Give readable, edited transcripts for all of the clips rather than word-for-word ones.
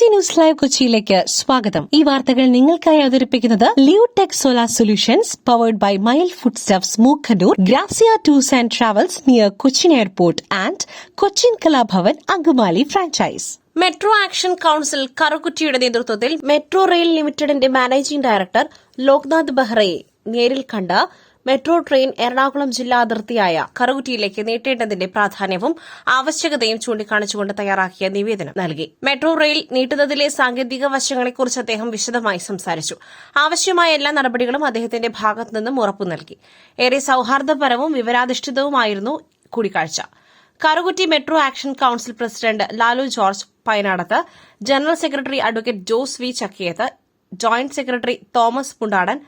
News live കൊച്ചിയിലേക്ക് സ്വാഗതം. ഈ വാർത്തകൾ നിങ്ങൾക്കായി അവതരിപ്പിക്കുന്നത് Leotech solar solutions powered by mile food stuffs Mookkannoor, Grazia tours and travels near Cochin airport and Cochin Kalabhavan Angamaly franchise. Metro action council കറുകുറ്റിയുടെ നേതൃത്വത്തിൽ മെട്രോ റെയിൽ ലിമിറ്റഡിന്റെ മാനേജിംഗ് ഡയറക്ടർ ലോക്നാഥ് ബെഹ്റയെ നേരിൽ കണ്ട മെട്രോ ട്രെയിൻ എറണാകുളം ജില്ലാ അതിർത്തിയായ കറുകുറ്റിയിലേക്ക് നീട്ടേണ്ടതിന്റെ പ്രാധാന്യവും ആവശ്യകതയും ചൂണ്ടിക്കാണിച്ചുകൊണ്ട് തയ്യാറാക്കിയ നിവേദനം നൽകി. മെട്രോ റെയിൽ നീട്ടുന്നതിലെ സാങ്കേതിക വശങ്ങളെക്കുറിച്ച് അദ്ദേഹം വിശദമായി സംസാരിച്ചു. ആവശ്യമായ എല്ലാ നടപടികളും അദ്ദേഹത്തിന്റെ ഭാഗത്തുനിന്നും ഉറപ്പു നൽകി. ഏറെ സൌഹാർദ്ദപരവും വിവരാധിഷ്ഠിതവുമായിരുന്നു കൂടിക്കാഴ്ച. Karukutty metro action council president Lalu George Painadath, general secretary advocate Jose V Chakkiyath, joint secretary Thomas Pundadan,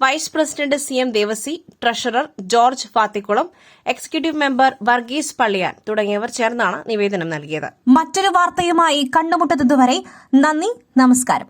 vice president CM Devasy, treasurer George Fathikulam, executive member Varghese Palliyan തുടങ്ങിയവർ ചേർന്നാണ് നിവേദനം നൽകിയത്. മറ്റൊരു വാർത്തയുമായി കണ്ടുമുട്ടുന്നതുവരെ നന്ദി, നമസ്കാരം.